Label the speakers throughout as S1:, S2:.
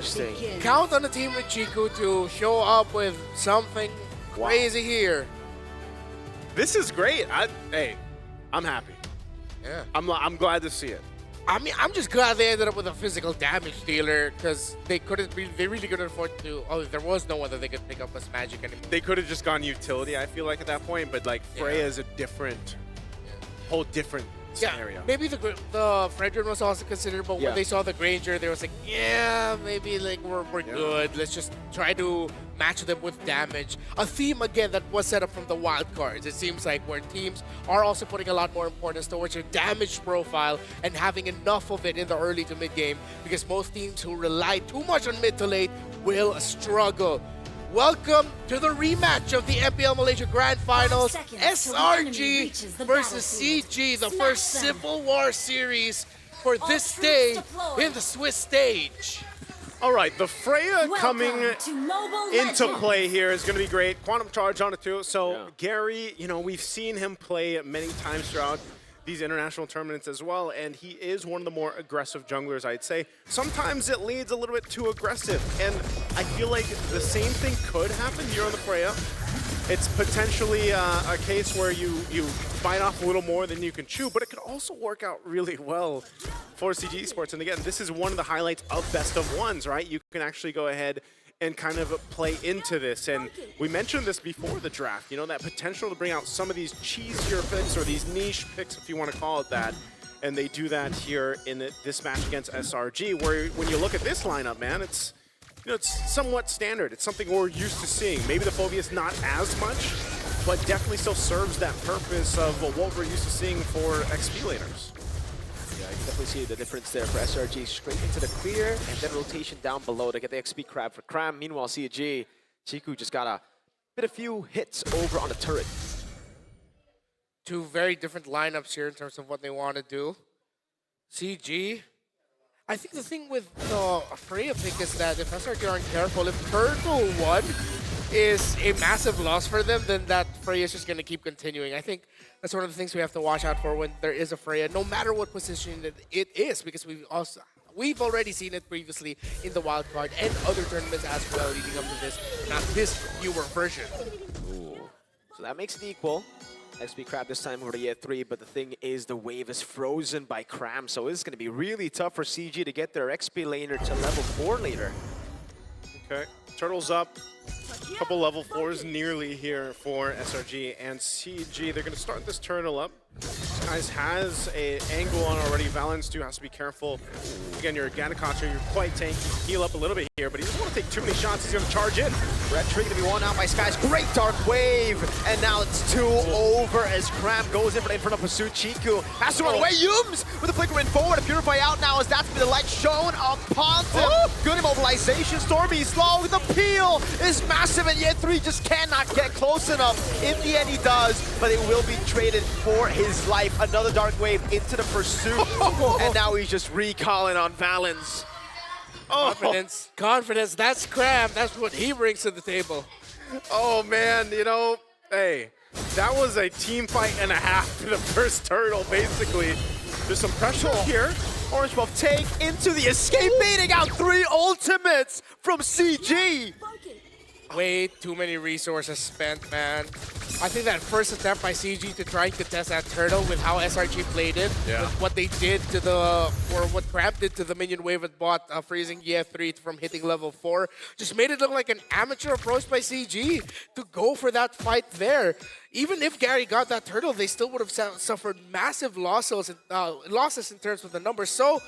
S1: Interesting.
S2: Count on the team with Chiku to show up with something crazy here.
S3: This is great. Hey, I'm happy.
S2: Yeah.
S3: I'm glad to see it.
S2: I mean, I'm just glad they ended up with a physical damage dealer because they really couldn't afford to. Oh, there was no one that they could pick up as magic anymore.
S3: They could have just gone utility, I feel like, at that point, but like Freya is a different, whole different scenario.
S2: Maybe the Fredrin was also considered, but when they saw the Granger, they was like, yeah, maybe like we're good. Let's just try to match them with damage. A theme again that was set up from the wild cards. It seems like where teams are also putting a lot more importance towards your damage profile and having enough of it in the early to mid game, because most teams who rely too much on mid to late will struggle. Welcome to the rematch of the MPL Malaysia Grand Finals. SRG versus CG, the first Civil War series for this day in the Swiss stage.
S3: All right, the Freya coming into play here is going to be great. Quantum Charge on it too. So Gary, you know, we've seen him play many times throughout these international tournaments as well, and he is one of the more aggressive junglers, I'd say. Sometimes it leads a little bit too aggressive, and I feel like the same thing could happen here on the Freya. It's potentially a case where you bite off a little more than you can chew, but it could also work out really well for CG Esports. And again, this is one of the highlights of best of ones, right? You can actually go ahead and kind of play into this. And we mentioned this before the draft, you know, that potential to bring out some of these cheesier picks or these niche picks, if you want to call it that. And they do that here in this match against SRG, where when you look at this lineup, man, it's, you know, it's somewhat standard. It's something we're used to seeing. Maybe the Phobia is not as much, but definitely still serves that purpose of what we're used to seeing for XP laners.
S1: Yeah, I can definitely see the difference there for SRG. Straight into the clear, and then rotation down below to get the XP grab for Cram. Meanwhile, CG, Chiku just got a few hits over on the turret.
S2: Two very different lineups here in terms of what they want to do. CG, I think the thing with the Freya pick is that if SRG aren't careful, if Turtle 1 is a massive loss for them, then that Freya is just going to keep continuing. I think that's one of the things we have to watch out for when there is a Freya, no matter what position it is, because we've already seen it previously in the wild card and other tournaments as well leading up to this, not this newer version.
S1: Ooh. So that makes it equal. XP Crab this time over to year 3, but the thing is the wave is frozen by Cram, so it's going to be really tough for CG to get their XP laner to level 4 later.
S3: Okay, Turtle's up. A couple level 4s nearly here for SRG and CG. They're going to start this turtle up. This guy has an angle on already. Valens too has to be careful. Again, you're a Ganakacha, you're quite tanky. Heal up a little bit here, but he doesn't want to take too many shots. He's going to charge in.
S1: Red Tree going to be won out by Skies. Great Dark Wave. And now it's 2 over as Cram goes in front of Pursuit. Chiku has to run away. Yums with the flicker in forward. A Purify out now as that's been the light shown upon him. Good immobilization. Stormy slow. The peel is massive, and yet 3 just cannot get close enough. In the end, he does, but it will be traded for his life. Another Dark Wave into the Pursuit. And now he's just recalling on Valens.
S2: Confidence, that's Cram. That's what he brings to the table.
S3: Oh man, you know, hey, that was a team fight and a half for the first turtle, basically. There's some pressure here.
S1: Orange Buff take into the escape, baiting out 3 ultimates from CG.
S2: Way too many resources spent, man. I think that first attempt by CG to try and contest that turtle with how SRG played it, with what they did to what Cram did to the minion wave at bot, freezing EF3 from hitting level 4, just made it look like an amateur approach by CG to go for that fight there. Even if Gary got that turtle, they still would have suffered massive losses in terms of the numbers. So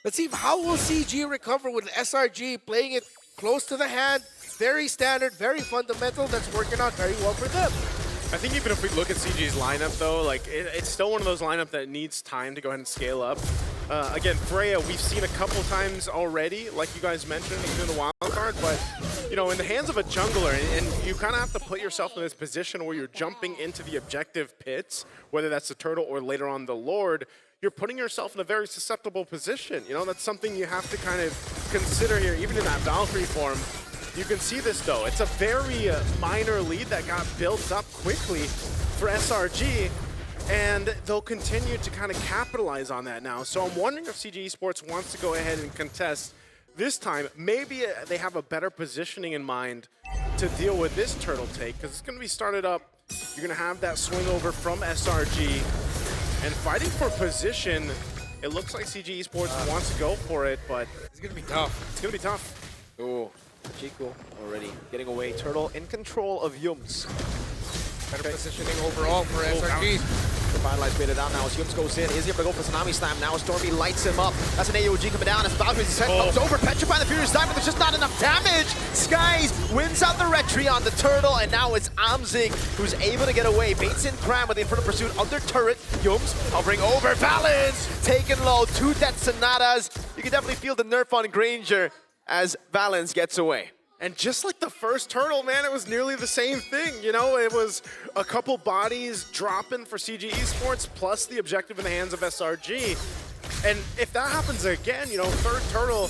S2: let's see how will CG recover with SRG playing it close to the hand. Very standard, very fundamental. That's working out very well for them.
S3: I think even if we look at CG's lineup, though, like it's still one of those lineup that needs time to go ahead and scale up. Again, Freya, we've seen a couple times already, like you guys mentioned, even in the wild card. But you know, in the hands of a jungler, and you kind of have to put yourself in this position where you're jumping into the objective pits, whether that's the turtle or later on the Lord. You're putting yourself in a very susceptible position. You know, that's something you have to kind of consider here, even in that Valkyrie form. You can see this though, it's a very minor lead that got built up quickly for SRG, and they'll continue to kind of capitalize on that now. So I'm wondering if CG Esports wants to go ahead and contest this time, maybe they have a better positioning in mind to deal with this turtle take, because it's going to be started up. You're going to have that swing over from SRG, and fighting for position. It looks like CG Esports wants to go for it, but
S2: It's going to be tough.
S3: it's going to be tough.
S1: Oh, Chico already getting away. Turtle in control of Yums.
S2: Better positioning overall for SRG.
S1: The finalized baited out now as Yums goes in. Is he able to go for Tsunami Slam? Now Stormy lights him up. That's an AOG coming down as Valkyrie's set comes over. Petrify the Furious Dive, but there's just not enough damage. Skies wins out the retry on the Turtle, and now it's Amzik who's able to get away. Baits in Cram with the Inferno Pursuit under turret. Yums hovering over. Valens taken low. 2 death Sonatas. You can definitely feel the nerf on Granger as Valens gets away.
S3: And just like the first turtle, man, it was nearly the same thing. You know, it was a couple bodies dropping for CG Esports, plus the objective in the hands of SRG. And if that happens again, you know, third turtle,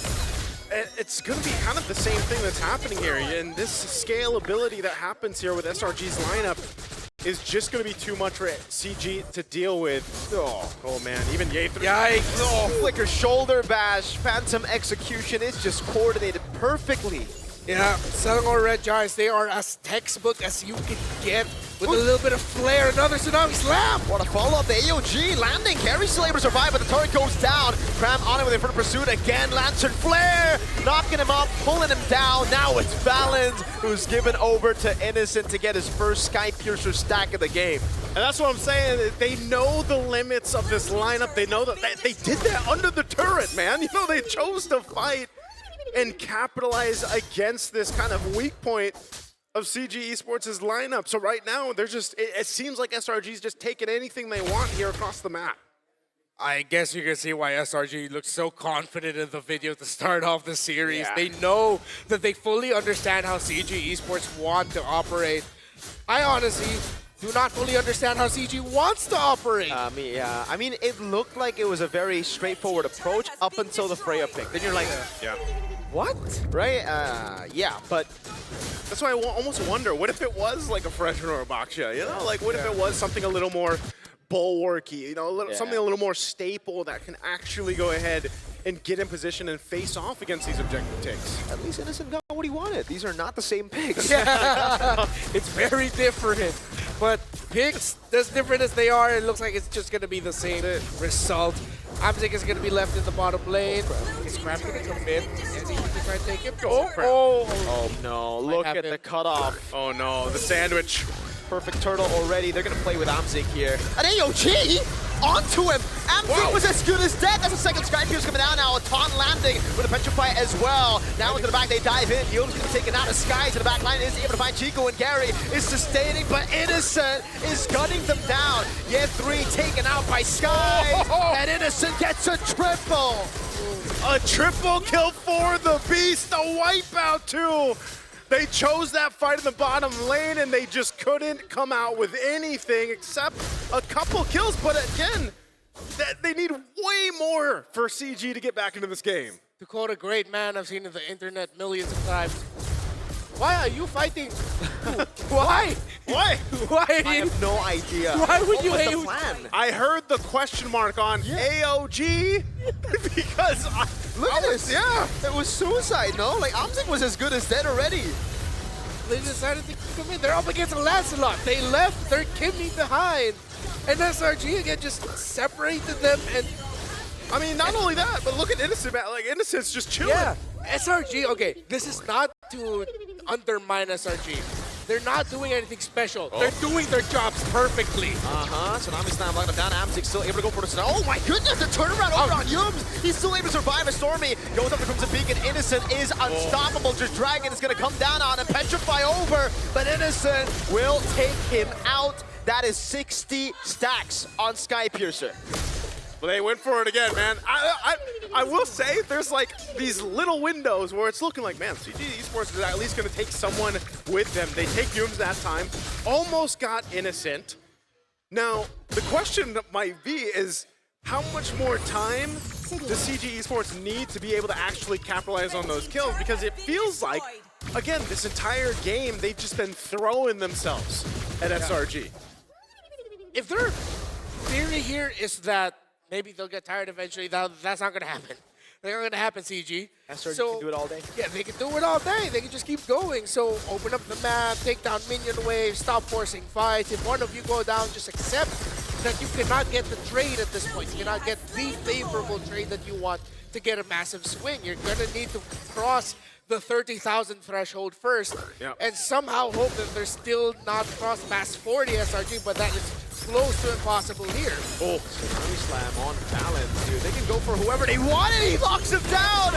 S3: it's going to be kind of the same thing that's happening here. And this scalability that happens here with SRG's lineup is just going to be too much for CG to deal with. Oh man, even Yathree.
S2: Yikes.
S1: Oh, flicker shoulder bash, phantom execution. It's just coordinated perfectly.
S2: Yeah, Selangor Red Giants, they are as textbook as you can get with a little bit of flair. Another Tsunami Slam.
S1: What a follow-up. The AOG landing. Carry's still able to survive, but the turret goes down. Cram on it with Inferno Pursuit again. Lantern Flare, knocking him up, pulling him down. Now it's Valens who's given over to Innocent to get his first Sky Piercer stack of the game.
S3: And that's what I'm saying. They know the limits of this lineup. They know that they did that under the turret, man. You know, they chose to fight and capitalize against this kind of weak point of CG Esports' lineup. So right now, they're just, it seems like SRG's just taking anything they want here across the map.
S2: I guess you can see why SRG looks so confident in the video to start off the series.
S1: Yeah.
S2: They know that they fully understand how CG Esports want to operate. I honestly do not fully understand how CG wants to operate.
S1: I mean, it looked like it was a very straightforward approach up until the Freya pick. Then you're like,
S3: Yeah.
S1: what? Right? Yeah, but
S3: That's why I almost wonder, what if it was like a Freshen or a Baksha, you know? Like, what if it was something a little more bulwarky, you know, something a little more staple that can actually go ahead and get in position and face off against these objective takes?
S1: at least Innocent got what he wanted. These are not the same picks.
S2: It's very different. But picks, as different as they are, it looks like it's just going to be the same result. Amzik is going to be left in the bottom lane. Is Crab going to come in? And he can try and take him.
S1: Oh no, look at
S2: happen.
S1: the cutoff.
S3: Oh no, the sandwich.
S1: Perfect turtle already. They're going to play with Amzik here. An AOG onto him. Amzik was as good as dead. That's a second Sky Pierce coming down now. A taunt landing with a Petrify as well. Now into the back, they dive in. Young's going to take it out of Skies. In the back line is able to find Chico, and Gary is sustaining, but Innocent is gunning them down. Yet 3 taken out by Skies. And Innocent gets a triple.
S3: A triple kill for the Beast, the wipeout too. They chose that fight in the bottom lane and they just couldn't come out with anything except a couple kills. But again, they need way more for CG to get back into this game.
S2: To quote a great man I've seen on the internet millions of times, why are you fighting? Why?
S3: Why?
S2: Why?
S1: I have no idea.
S2: Why would
S1: What
S2: you
S1: was
S2: hate?
S1: the plan?
S3: I heard the question mark on AOG because
S1: Look at this.
S3: Yeah.
S1: It was suicide, no? Like, Amzik was as good as dead already.
S2: They decided to come in. They're up against a Lancelot. They left their kidney behind. And SRG again just separated them. And
S3: I mean, not only that, but look at Innocent, man. Like, Innocent's just chilling.
S2: yeah, SRG, okay, this is not to undermine SRG. They're not doing anything special. They're doing their jobs perfectly.
S1: Tsunami Slam locked him down. Amzik still able to go for the Tsunami. Oh my goodness, the turnaround over on Yums. He's still able to survive a Stormy. Goes up to Crimson Beacon. Innocent is unstoppable. Just Dragon is going to come down on him. Petrify over, but Innocent will take him out. That is 60 stacks on Sky Piercer.
S3: Well, they went for it again, man. I will say there's like these little windows where it's looking like, man, CG Esports is at least going to take someone with them. They take Yums that time. Almost got Innocent. Now, the question that might be is, how much more time does CG Esports need to be able to actually capitalize on those kills? Because it feels like, again, this entire game, they've just been throwing themselves at SRG.
S2: If their theory here is that maybe they'll get tired eventually, that's not going to happen. They're not going to happen, CG.
S1: SRG can do it all day.
S2: Yeah, they can do it all day. They can just keep going. So open up the map, take down minion waves, stop forcing fights. If one of you go down, just accept that you cannot get the trade at this point. You cannot get the favorable trade that you want to get a massive swing. You're going to need to cross the 30,000 threshold first and somehow hope that they're still not crossed past 40 SRG, but that is close to impossible here.
S1: Oh, Tsunami Slam on balance, dude. They can go for whoever they want, and he locks him down!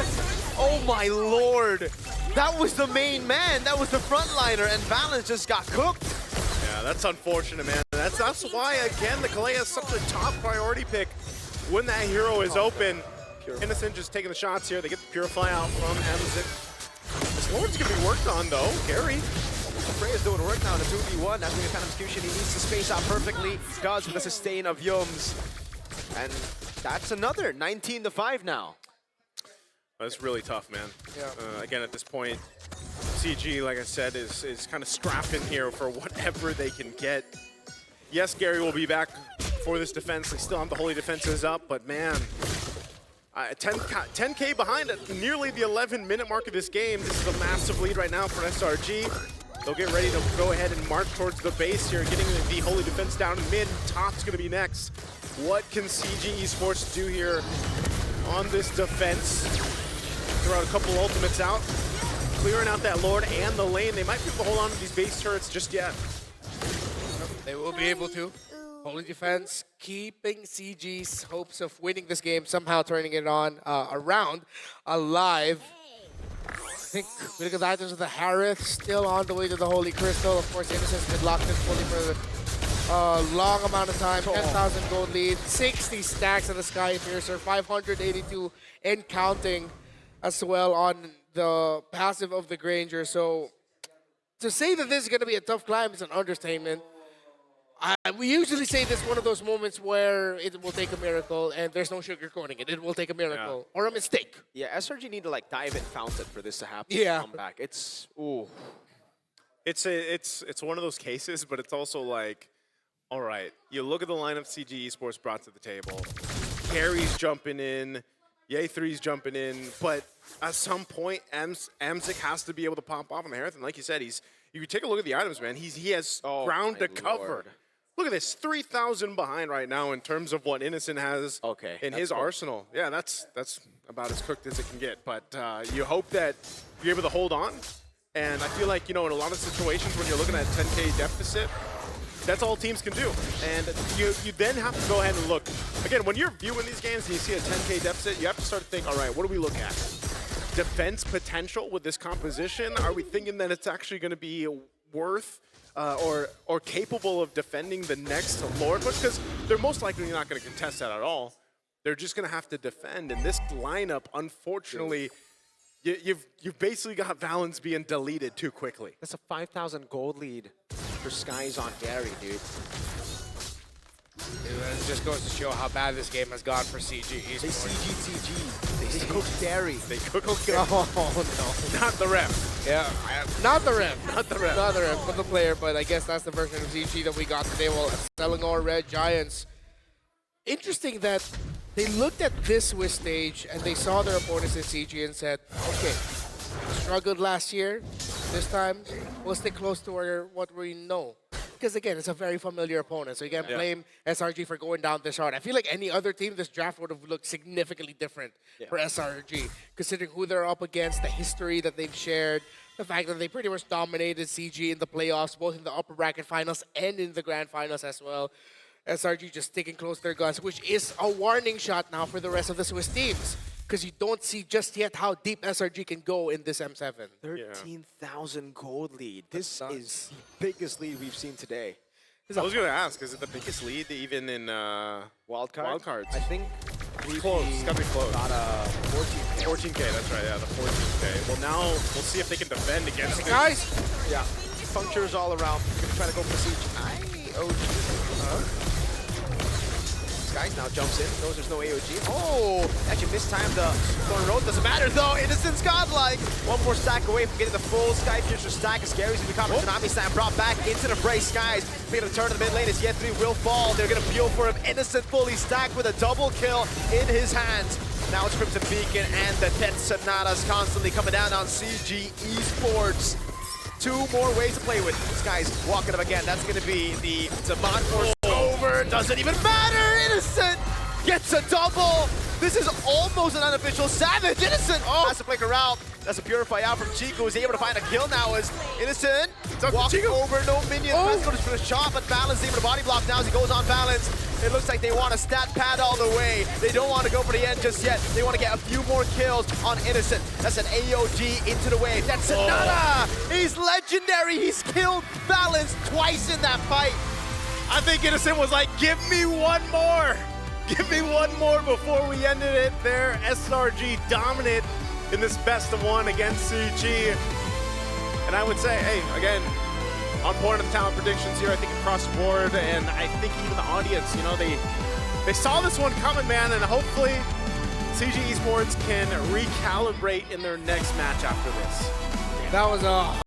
S1: Oh my lord! That was the main man, that was the frontliner, and Balance just got cooked.
S3: Yeah, that's unfortunate, man. That's why, again, the Kalea is such a top priority pick when that hero is open. Innocent just taking the shots here. They get the Purify out from Amzik. This Lord's gonna be worked on, though. Gary.
S1: Freya's doing work now in a 2v1. That's going to kind of execution. He needs to space out perfectly. Does with the sustain of Yums. And that's another 19-5 now.
S3: That's really tough, man.
S2: Yeah.
S3: Again, at this point, CG, like I said, is kind of scrapping here for whatever they can get. Yes, Gary will be back for this defense. They still have the Holy Defenses up, but man, 10K behind at nearly the 11-minute mark of this game. This is a massive lead right now for SRG. They'll get ready to go ahead and march towards the base here, getting the Holy Defense down in mid. Top's going to be next. What can CG Esports do here on this defense? Throw out a couple ultimates out, clearing out that Lord and the lane. They might be able to hold on to these base turrets just yet.
S2: They will be able to. Holy Defense keeping CG's hopes of winning this game, somehow turning it on around alive. I think critical items of the Harith still on the way to the Holy Crystal. Of course, Innocent's been locked in fully for a long amount of time. 10,000 gold lead, 60 stacks of the Sky Piercer, 582 and counting as well on the passive of the Granger. So to say that this is going to be a tough climb is an understatement. We usually say this is one of those moments where it will take a miracle, and there's no sugarcoating it. It will take a miracle or a mistake.
S1: Yeah, SRG need to like dive in fountain for this to happen.
S2: Yeah.
S1: Come back. It's ooh.
S3: It's one of those cases, but it's also like, all right, you look at the lineup CG Esports brought to the table. Gary's jumping in, Ye3's jumping in, but at some point, Amzik has to be able to pop off on the Harith, and like you said, you take a look at the items, man. He has ground to cover.
S1: Lord.
S3: Look at this, 3,000 behind right now in terms of what Innocent has in his arsenal. Yeah, that's about as cooked as it can get. But you hope that you're able to hold on. And I feel like, you know, in a lot of situations when you're looking at a 10K deficit, that's all teams can do. And you then have to go ahead and look. Again, when you're viewing these games and you see a 10K deficit, you have to start to think, all right, what do we look at? Defense potential with this composition? Are we thinking that it's actually going to be worth or capable of defending the next Lord push? Because they're most likely not going to contest that at all. They're just going to have to defend. And this lineup, unfortunately, you've basically got Valens being deleted too quickly.
S1: That's a 5,000 gold lead for Skies on Gary, dude.
S2: It just goes to show how bad this game has gone for CG Esports.
S1: They CG. They cooked Gary.
S3: They cooked Gary.
S1: Oh, no.
S3: Not the ref.
S2: Yeah, not the ref.
S3: Not the ref.
S2: Not the ref, but the player. But I guess that's the version of CG that we got today. Well, Selangor Red Giants. Interesting that they looked at this Swiss stage and they saw their opponents in CG and said, okay, struggled last year. This time, we'll stay close to what we know. Because again, it's a very familiar opponent, so you can't blame SRG for going down this hard. I feel like any other team this draft would have looked significantly different for SRG, considering who they're up against, the history that they've shared, the fact that they pretty much dominated CG in the playoffs, both in the upper bracket finals and in the grand finals as well. SRG just sticking close to their guns, which is a warning shot now for the rest of the Swiss teams. Because you don't see just yet how deep SRG can go in this M7.
S1: 13,000 gold lead. This is the biggest lead we've seen today.
S3: I was going to ask, is it the biggest lead even in wildcards?
S1: I think
S3: close. It's got to be close.
S1: Got 14K.
S3: 14K, that's right, yeah, the 14K. Well, now we'll see if they can defend against it.
S2: Guys!
S1: Yeah, punctures all around. We're trying to go for siege. AOG. Guys now jumps in, knows there's no AOG. Oh, actually mistimed the corner road. Doesn't matter though, Innocent's godlike. One more stack away from getting the full Sky Future stack as Gary's gonna become a Tsunami Slam brought back into the fray. Skies making a turn to the mid lane as Ye3 will fall. They're gonna peel for him. Innocent fully stacked with a double kill in his hands. Now it's Crimson Beacon and the Death Sonatas constantly coming down on CG Esports. 2 more ways to play with. This guy's walking up again. That's going to be the Zaman Force over. Doesn't even matter. Innocent gets a double. This is almost an unofficial Savage. Innocent has to flicker out. That's a Purify out from Chico, who's able to find a kill now as Innocent walks over, no minions. Let's go for the shot, but Balance able to body block now as he goes on Balance. It looks like they want a stat pad all the way. They don't want to go for the end just yet. They want to get a few more kills on Innocent. That's an AOG into the wave. That's Sonata. He's legendary. He's killed Balance twice in that fight.
S3: I think Innocent was like, give me one more. Give me one more before we ended it there. SRG dominant in this best of 1 against CG. And I would say, hey, again, on point of the talent predictions here, I think across the board, and I think even the audience, you know, they saw this one coming, man, and hopefully CG Esports can recalibrate in their next match after this.
S2: That was a